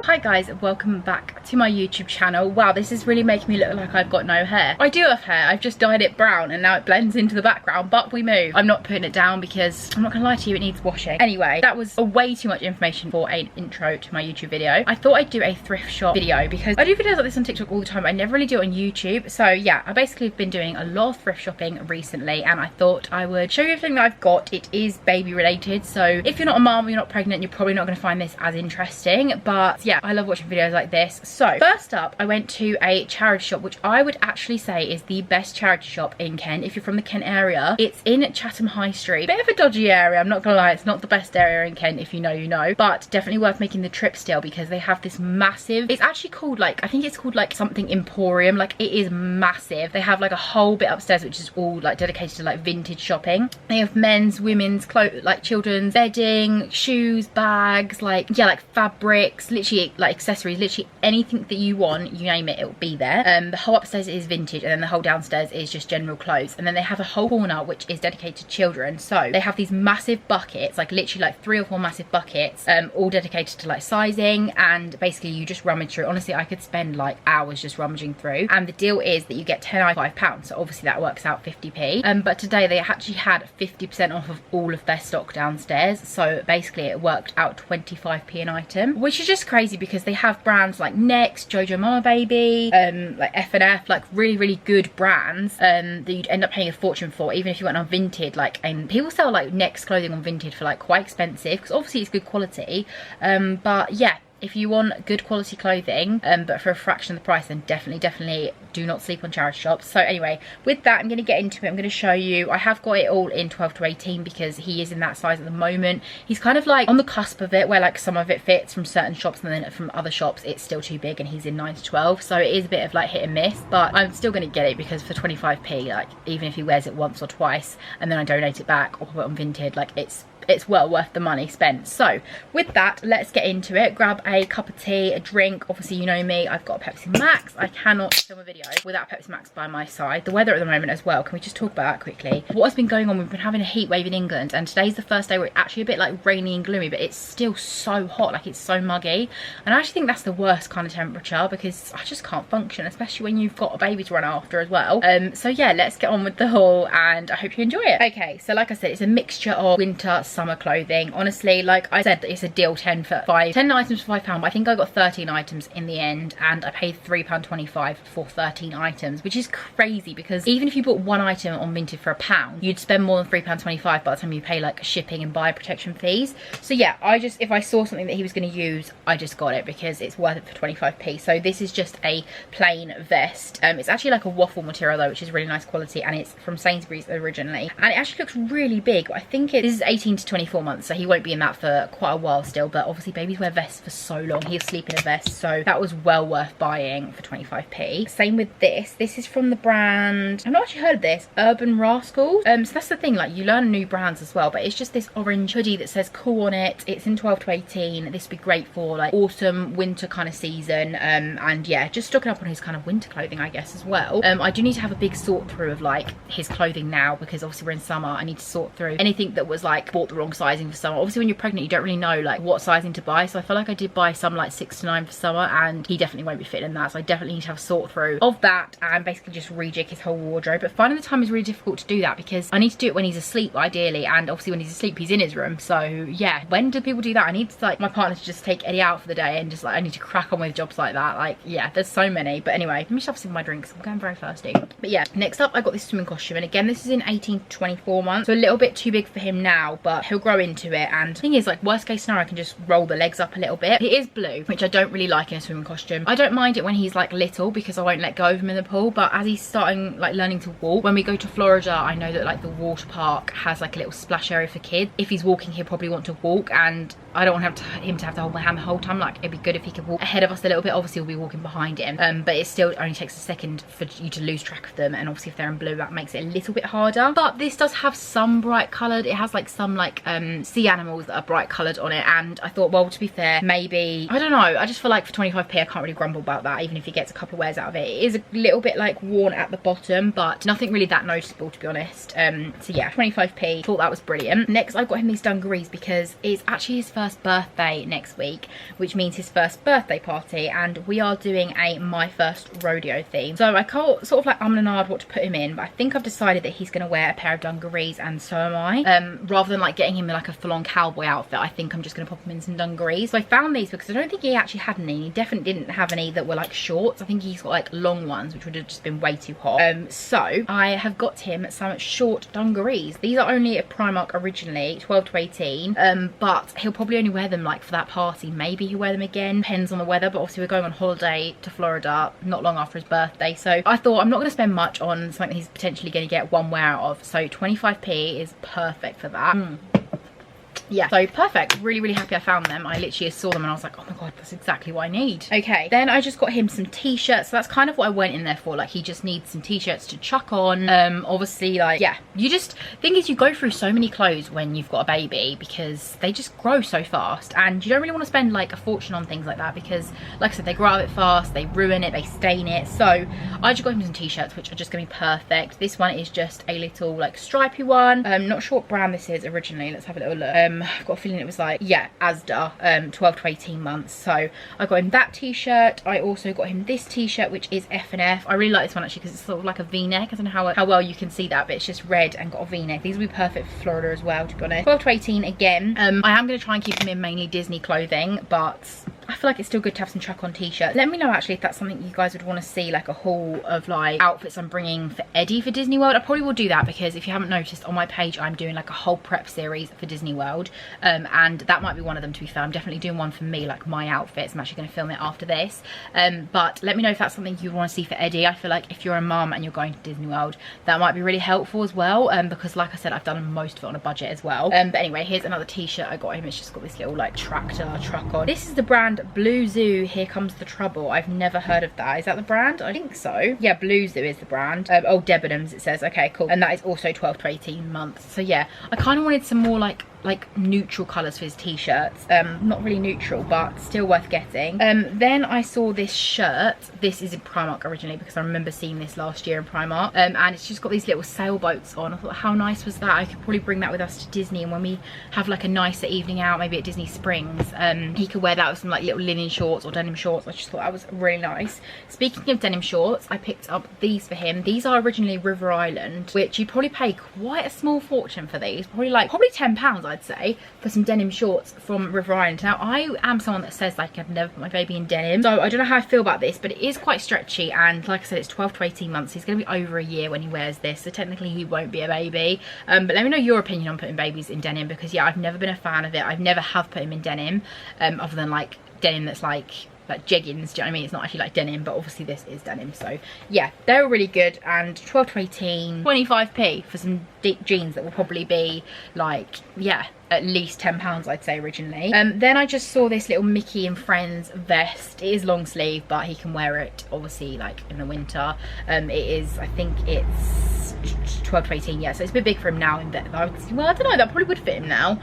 Hi guys, welcome back to my YouTube channel. Wow, this is really making me look like I've got no hair. I do have hair, I've just dyed it brown and now it blends into the background, but we move. I'm not putting it down because I'm not gonna lie to you, it needs washing. Anyway, that was way too much information for an intro to my YouTube video. I thought I'd do a thrift shop video because I do videos like this on TikTok all the time, but I never really do it on YouTube. So yeah, I basically have been doing a lot of thrift shopping recently and I thought I would show you everything that I've got. It is baby related, so if you're not a mom or you're not pregnant, you're probably not gonna find this as interesting, but yeah, I love watching videos like this. So first up, I went to a charity shop, which I would actually say is the best charity shop in Kent. If you're from the Kent area, it's in Chatham High Street. Bit of a dodgy area, I'm not gonna lie, it's not the best area in Kent. If you know, you know, but definitely worth making the trip still because they have this massive, it's actually called like, I think it's called like something Emporium, like it is massive. They have like a whole bit upstairs which is all like dedicated to like vintage shopping. They have men's, women's clothes, like children's bedding, shoes, bags, like yeah, like fabrics, literally like accessories, literally anything that you want, you name it, it'll be there. The whole upstairs is vintage and then the whole downstairs is just general clothes, and then they have a whole corner which is dedicated to children. So they have these massive buckets, like literally like 3 or 4 massive buckets, all dedicated to like sizing, and basically you just rummage through. Honestly, I could spend like hours just rummaging through, and the deal is that you get 10 items £5, so obviously that works out 50p. But today they actually had 50% off of all of their stock downstairs, so basically it worked out 25p an item, which is just crazy because they have brands like Next, Jojo Mama Baby, like F&F, like really good brands that you'd end up paying a fortune for even if you went on Vinted. Like, and people sell like Next clothing on Vinted for like quite expensive because obviously it's good quality, but yeah, if you want good quality clothing but for a fraction of the price, then definitely do not sleep on charity shops. So anyway, with that, I'm going to get into it. I'm going to show you, I have got it all in 12 to 18 because he is in that size at the moment. He's kind of like on the cusp of it where like some of it fits from certain shops and then from other shops it's still too big, and he's in 9 to 12, so it is a bit of like hit and miss, but I'm still going to get it because for 25p, like even if he wears it once or twice and then I donate it back or put it on Vinted, like it's well worth the money spent. So with that, let's get into it. Grab a cup of tea, a drink. Obviously you know me, I've got a Pepsi Max. I cannot film a video without Pepsi Max by my side. The weather at the moment as well, can we just talk about that quickly? What has been going on, we've been having a heat wave in England, and today's the first day where it's actually a bit like rainy and gloomy, but it's still so hot, like it's so muggy, and I actually think that's the worst kind of temperature because I just can't function, especially when you've got a baby to run after as well. So yeah, let's get on with the haul and I hope you enjoy it. Okay, so like I said, it's a mixture of winter, summer clothing. Honestly, like I said, it's a deal, 10 items for £5, but I think I got 13 items in the end and I paid £3.25 for 13 items, which is crazy because even if you bought one item on Vinted for £1, you'd spend more than £3.25 by the time you pay like shipping and buyer protection fees. So yeah, if I saw something that he was going to use, I just got it because it's worth it for 25p. So this is just a plain vest. It's actually like a waffle material though, which is really nice quality, and it's from Sainsbury's originally, and it actually looks really big. I think this is 18 to 24 months, so he won't be in that for quite a while still, but obviously babies wear vests for so long. He'll sleep in a vest, so that was well worth buying for 25p. Same with this is from the brand, I've not actually heard of this, Urban Rascals. So that's the thing, like you learn new brands as well, but it's just this orange hoodie that says cool on it. It's in 12 to 18. This would be great for like autumn, winter kind of season, and yeah, just stocking up on his kind of winter clothing I guess as well. I do need to have a big sort through of like his clothing now because obviously we're in summer. I need to sort through anything that was like bought the wrong sizing for summer. Obviously when you're pregnant you don't really know like what sizing to buy, so I feel like I did buy some like 6 to 9 for summer and he definitely won't be fitting in that, so I definitely need to have a sort through of that and basically just rejig his whole wardrobe. But finding the time is really difficult to do that because I need to do it when he's asleep ideally, and obviously when he's asleep he's in his room. So yeah, when do people do that? I need to like my partner to just take Eddie out for the day and just like I need to crack on with jobs like that. Like yeah, there's so many. But anyway, let me just have some of my drinks, I'm going very thirsty. But yeah, next up I got this swimming costume, and again this is in 18 to 24 months, so a little bit too big for him now, but he'll grow into it. And the thing is, like worst case scenario I can just roll the legs up a little bit. It is blue, which I don't really like in a swimming costume. I don't mind it when he's like little because I won't let go of him in the pool, but as he's starting like learning to walk, when we go to Florida I know that like the water park has like a little splash area for kids. If he's walking he'll probably want to walk, and I don't want him to have to hold my hand the whole time. Like it'd be good if he could walk ahead of us a little bit. Obviously we'll be walking behind him, but it still only takes a second for you to lose track of them, and obviously if they're in blue that makes it a little bit harder. But this does have some bright coloured, it has like some like like sea animals that are bright coloured on it, and I thought, well, to be fair, maybe, I don't know, I just feel like for 25p I can't really grumble about that, even if he gets a couple of wears out of it. It is a little bit like worn at the bottom, but nothing really that noticeable, to be honest. So yeah, 25p, thought that was brilliant. Next I got him these dungarees because it's actually his first birthday next week, which means his first birthday party, and we are doing a My First Rodeo theme. So I can't sort of like and ahh'd what to put him in, but I think I've decided that he's going to wear a pair of dungarees, and so am I. Rather than like getting him in like a full-on cowboy outfit, I think I'm just going to pop him in some dungarees. So I found these because I don't think he actually had any. He definitely didn't have any that were like shorts. I think he's got like long ones, which would have just been way too hot. So I have got him some short dungarees. These are only at Primark originally, 12 to 18, but he'll probably only wear them like for that party. Maybe he'll wear them again, depends on the weather, but obviously we're going on holiday to Florida not long after his birthday, so I thought I'm not going to spend much on something that he's potentially going to get one wear out of, so 25p is perfect for that. Yeah, so perfect. Really, really happy I found them. I literally saw them and I was like, oh my god, that's exactly what I need. Okay, then I just got him some t-shirts. So that's kind of what I went in there for. Like, he just needs some t-shirts to chuck on. Obviously, like, yeah, you just, thing is, you go through so many clothes when you've got a baby because they just grow so fast, and you don't really want to spend like a fortune on things like that because, like I said, they grow out a bit fast, they ruin it, they stain it. So I just got him some t-shirts, which are just gonna be perfect. This one is just a little like stripy one. Not sure what brand this is originally. Let's have a little look. I've got a feeling it was like, yeah, Asda, 12 to 18 months. So I got him that t-shirt. I also got him this t-shirt, which is F&F. I really like this one actually because it's sort of like a v-neck. I don't know how well you can see that, but it's just red and got a v-neck. These will be perfect for Florida as well, to be honest. 12 to 18 again. I am going to try and keep him in mainly Disney clothing, but I feel like it's still good to have some chuck on t-shirts. Let me know actually if that's something you guys would want to see, like a haul of like outfits I'm bringing for Eddie for Disney World. I probably will do that because if you haven't noticed, on my page I'm doing like a whole prep series for Disney World, and that might be one of them, to be fair. I'm definitely doing one for me, like my outfits. I'm actually going to film it after this, but let me know if that's something you want to see for Eddie. I feel like if you're a mum and you're going to Disney World, that might be really helpful as well, because like I said, I've done most of it on a budget as well. But anyway, here's another t-shirt I got him. It's just got this little like tractor truck on. This is the brand Blue Zoo, Here Comes the Trouble. I've never heard of that. Is that the brand? I think so. Yeah, Blue Zoo is the brand. Oh, Debenhams it says. Okay, cool. And that is also 12 to 18 months. So yeah, I kind of wanted some more like neutral colours for his t-shirts. Not really neutral, but still worth getting. Then I saw this shirt. This is in Primark originally because I remember seeing this last year in Primark, and it's just got these little sailboats on. I thought, how nice was that? I could probably bring that with us to Disney, and when we have like a nicer evening out, maybe at Disney Springs, he could wear that with some like little linen shorts or denim shorts. I just thought that was really nice. Speaking of denim shorts, I picked up these for him. These are originally River Island, which you'd probably pay quite a small fortune for these. Probably £10, I'd say, for some denim shorts from River Island. Now, I am someone that says like I've never put my baby in denim, so I don't know how I feel about this, but it is quite stretchy, and like I said, it's 12 to 18 months. He's going to be over a year when he wears this, so technically he won't be a baby. But let me know your opinion on putting babies in denim, because yeah, I've never been a fan of it. I've never have put him in denim, other than like denim that's like jeggings, do you know what I mean? It's not actually like denim, but obviously this is denim. So yeah, they're really good, and 12 to 18, 25p for some deep jeans that will probably be like, yeah, at least £10, I'd say originally. Then I just saw this little Mickey and Friends vest. It is long sleeve, but he can wear it obviously like in the winter. It is, I think it's 12 to 18, yeah, so it's a bit big for him now. Well, I don't know, that probably would fit him now,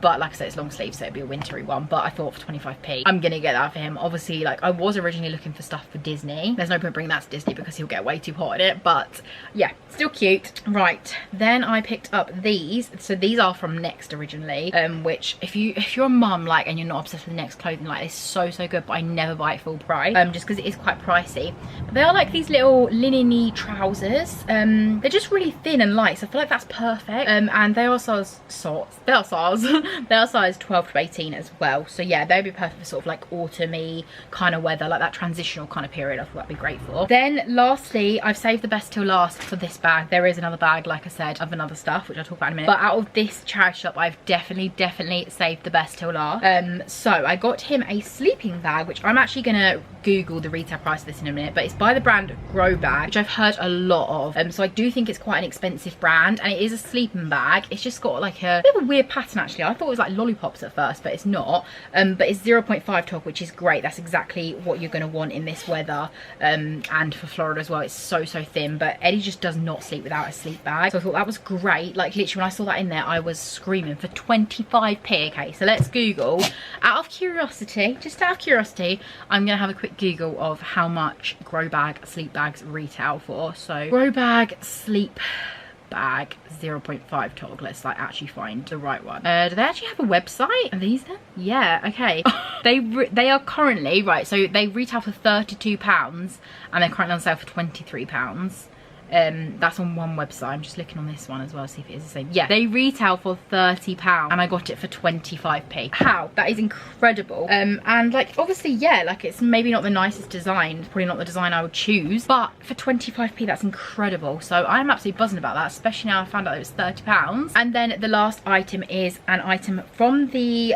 but like I said, it's long sleeve, so it'd be a wintry one. But I thought for 25p I'm gonna get that for him. Obviously, like, I was originally looking for stuff for Disney. There's no point bringing that to Disney because he'll get way too hot in it, but yeah, still cute. Right, then I picked up these. So these are from Next originally, which if you're a mum, like, and you're not obsessed with Next clothing, like, it's so good, but I never buy it full price, just because it is quite pricey. But they are like these little linen-y trousers. They're just really thin and light, so I feel like that's perfect. And they are size 12 to 18 as well. So yeah, they'd be perfect for sort of like autumny kind of weather, like that transitional kind of period. I thought that'd be great for. Then lastly, I've saved the best till last for this bag. There is another bag, like I said, of another stuff, which I'll talk about in a minute. But out of this charity shop, I've definitely saved the best till last. So I got him a sleeping bag, which I'm actually gonna Google the retail price of this in a minute, but it's by the brand Grow Bag, which I've heard a lot of. So I do think it's quite an expensive brand, and it is a sleeping bag. It's just got like a bit of a weird pattern actually. I thought it was like lollipops at first, but it's not. But it's 0.5 tog, which is great. That's exactly what you're going to want in this weather, and for Florida as well. It's so thin, but Eddie just does not sleep without a sleep bag, so I thought that was great. Like literally when I saw that in there, I was screaming for 25p. Okay, so let's Google, out of curiosity, just out of curiosity, I'm gonna have a quick Google of how much grow bag sleep bags retail for. So grow bag sleep bag 0.5 tog. Let's like actually find the right one. Do they actually have a website? Are these them? Yeah, okay. They are currently, right, so they retail for £32 and they're currently on sale for £23. That's on one website. I'm just looking on this one as well, see if it is the same. Yeah, they retail for £30 and I got it for 25p. How? That is incredible. And like obviously, yeah, like it's maybe not the nicest design, it's probably not the design I would choose, but for 25p that's incredible. So I'm absolutely buzzing about that, especially now I found out it was £30. And then the last item is an item from the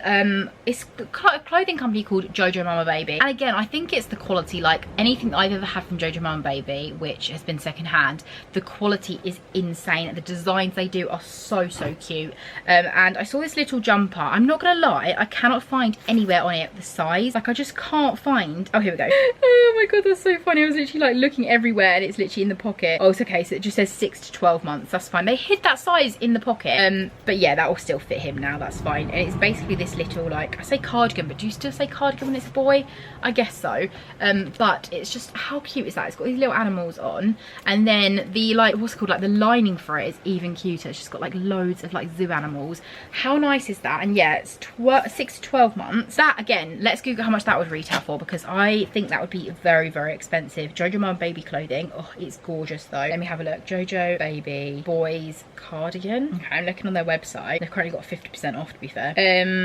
it's a clothing company called Jojo Mama Baby, and again I think it's the quality. Like anything that I've ever had from Jojo Mama Baby, which has been secondhand, the quality is insane. The designs they do are so cute. And I saw this little jumper. I'm not gonna lie, I cannot find anywhere on it the size. Like I just can't find. Oh, here we go. Oh my god, that's so funny. I was literally like looking everywhere and it's literally in the pocket. Oh, it's okay, so it just says 6 to 12 months. That's fine. They hid that size in the pocket. But yeah, that will still fit him now. That's fine. And it's basically this little, like, I say cardigan, but do you still say cardigan when it's a boy? I guess so. But it's just, how cute is that? It's got these little animals on, and then the, like, what's it called, like the lining for it is even cuter. It's just got like loads of like zoo animals. How nice is that? And yeah, it's 6 to 12 months. That, again, let's Google how much that would retail for, because I think that would be very expensive. Jojo Mama Baby clothing. Oh, it's gorgeous though. Let me have a look. Jojo Baby boys cardigan. Okay, I'm looking on their website. They've currently got 50% off, to be fair.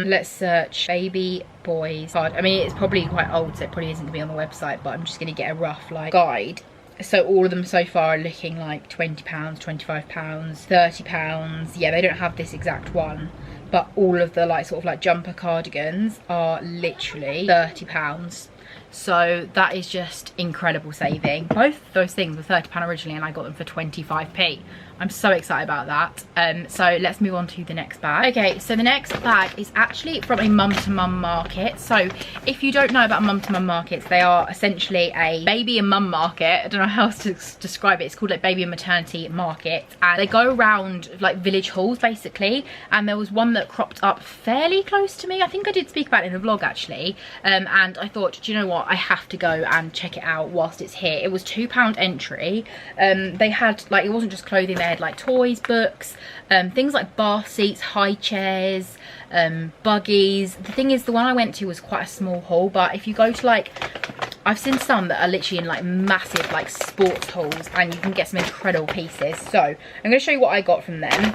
Let's search baby boys card. I mean, it's probably quite old, so it probably isn't gonna be on the website, but I'm just gonna get a rough like guide. So all of them so far are looking like £20, £25, £30. Yeah, they don't have this exact one, but all of the like sort of like jumper cardigans are literally £30. So that is just incredible saving. Both those things were £30 originally and I got them for 25p. I'm so excited about that. So let's move on to the next bag. Okay, so the next bag is actually from a mum to mum market. So if you don't know about mum to mum markets, they are essentially a baby and mum market. I don't know how else to describe it. It's called like baby and maternity market, and they go around like village halls basically. And there was one that cropped up fairly close to me. I think I did speak about it in a vlog actually. And I thought, do you know what, I have to go and check it out whilst it's here. It was £2 entry. They had like, it wasn't just clothing, they had like toys, books, things like bath seats, high chairs, buggies. The thing is, the one I went to was quite a small haul, but if you go to like, I've seen some that are literally in like massive like sports halls, and you can get some incredible pieces. So I'm going to show you what I got from them.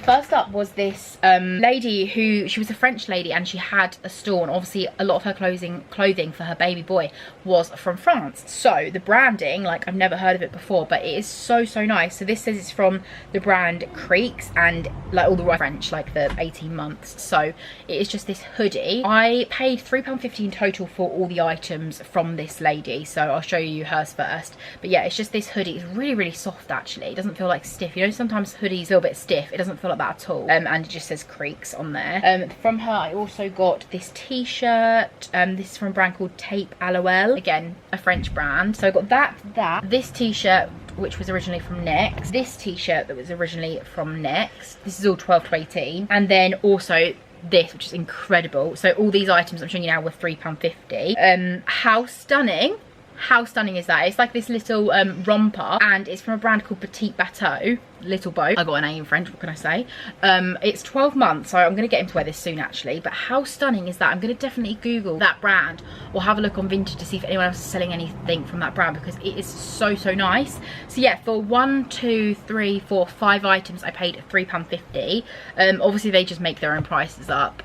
First up was this lady who, she was a French lady, and she had a store, and obviously a lot of her clothing for her baby boy was from France. So the branding, like, I've never heard of it before, but it is so nice. So this says it's from the brand Creeks, and like all the right French, like the 18 months. So it is just this hoodie. I paid £3.50 in total for all the items from this lady, so I'll show you hers first. But yeah, it's just this hoodie. It's really soft actually. It doesn't feel like stiff. You know, sometimes hoodies feel a bit stiff. It doesn't feel like that at all. And it just says Creeks on there. From her I also got this t-shirt. This is from a brand called Tape LOL, again a French brand. So I got this t-shirt which was originally from Next, this t-shirt that was originally from Next. This is all 12 to 18, and then also this, which is incredible. So all these items I'm showing you now were £3.50. How stunning is that? It's like this little romper, and it's from a brand called Petite Bateau, little boat. I got an A in French, what can I say? It's 12 months, so I'm going to get him to wear this soon actually. But how stunning is that? I'm going to definitely Google that brand or have a look on Vinted to see if anyone else is selling anything from that brand, because it is so nice. So yeah, for 1, 2, 3, 4, 5 items I paid £3.50. Obviously they just make their own prices up,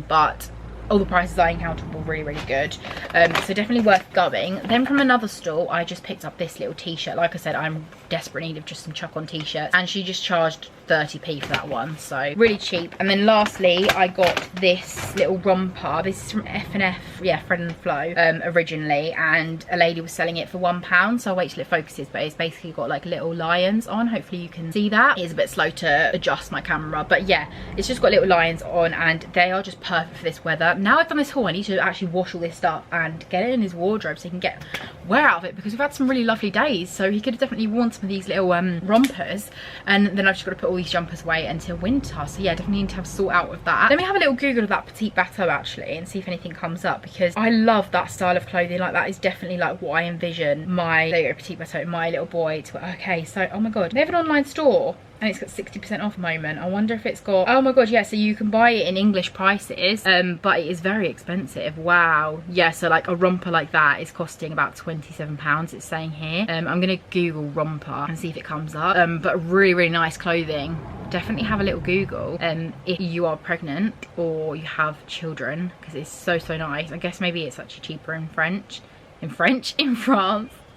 but all the prices I encountered were really good. So definitely worth going. Then from another store I just picked up this little t-shirt. Like I said, I'm desperate in need of just some chuck on t-shirts, and she just charged 30p for that one, so really cheap. And then lastly, I got this little romper. This is from F&F, yeah, Fred and Flo, originally, and a lady was selling it for £1, so I'll wait till it focuses, but it's basically got like little lions on. Hopefully you can see that. It is a bit slow to adjust my camera, but yeah, it's just got little lions on, and they are just perfect for this weather. Now I've done this haul, I need to actually wash all this stuff and get it in his wardrobe so he can get wear out of it, because we've had some really lovely days, so he could have definitely worn some of these little rompers, and then I've just got to put all these jumpers away until winter. So yeah, definitely need to have sort out with that. Let me have a little Google of that petite bateau actually and see if anything comes up, because I love that style of clothing. Like, that is definitely like what I envision my, there you go, petite bateau, my little boy to. Okay, so oh my god, they have an online store and it's got 60% off at the moment. I wonder if it's got, oh my god, yeah, so you can buy it in English prices, but it is very expensive. Wow. Yeah, so like a romper like that is costing about £27, it's saying here. I'm gonna Google romper and see if it comes up. But really, really nice clothing. Definitely have a little Google if you are pregnant or you have children, because it's so nice. I guess maybe it's actually cheaper in France.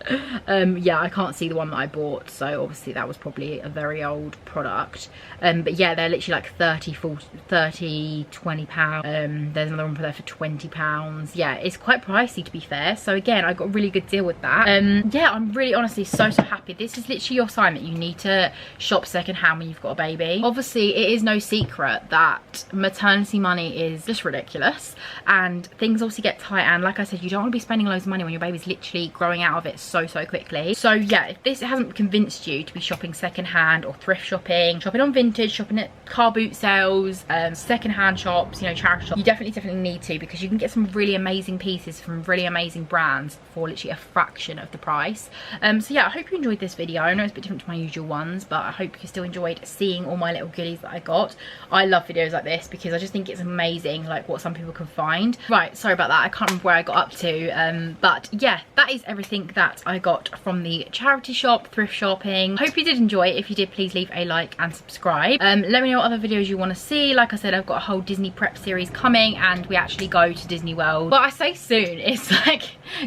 Yeah, I can't see the one that I bought, so obviously that was probably a very old product. But yeah, they're literally like 30, 40, 30, 20 pounds. There's another one for there for £20. Yeah, it's quite pricey to be fair, so again, I got a really good deal with that. Yeah, I'm really honestly so happy. This is literally your sign that you need to shop secondhand when you've got a baby. Obviously it is no secret that maternity money is just ridiculous, and things obviously get tight, and like I said, you don't want to be spending loads of money when your baby's literally growing out of it so quickly. So yeah, if this hasn't convinced you to be shopping secondhand or thrift shopping on vintage, shopping at car boot sales, secondhand shops, you know, charity shops, you definitely need to, because you can get some really amazing pieces from really amazing brands for literally a fraction of the price. So yeah, I hope you enjoyed this video. I know it's a bit different to my usual ones, but I hope you still enjoyed seeing all my little goodies that I got. I love videos like this because I just think it's amazing like what some people can find. Right, sorry about that, I can't remember where I got up to, but yeah, that is everything that I got from the charity shop, thrift shopping. Hope you did enjoy it. If you did, please leave a like and subscribe. Let me know what other videos you want to see. Like I said, I've got a whole Disney prep series coming, and we actually go to Disney World. But I say soon, it's like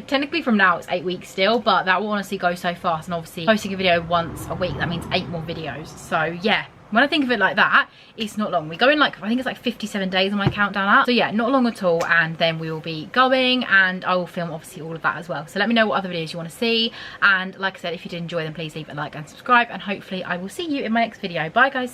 technically from now it's 8 weeks still, but that will honestly go so fast, and obviously posting a video once a week, that means 8 more videos. So yeah, when I think of it like that, it's not long. We go in like, I think it's like 57 days on my countdown app. So yeah, not long at all, and then we will be going, and I will film obviously all of that as well. So let me know what other videos you want to see, and like I said, if you did enjoy them, please leave a like and subscribe, and hopefully I will see you in my next video. Bye guys.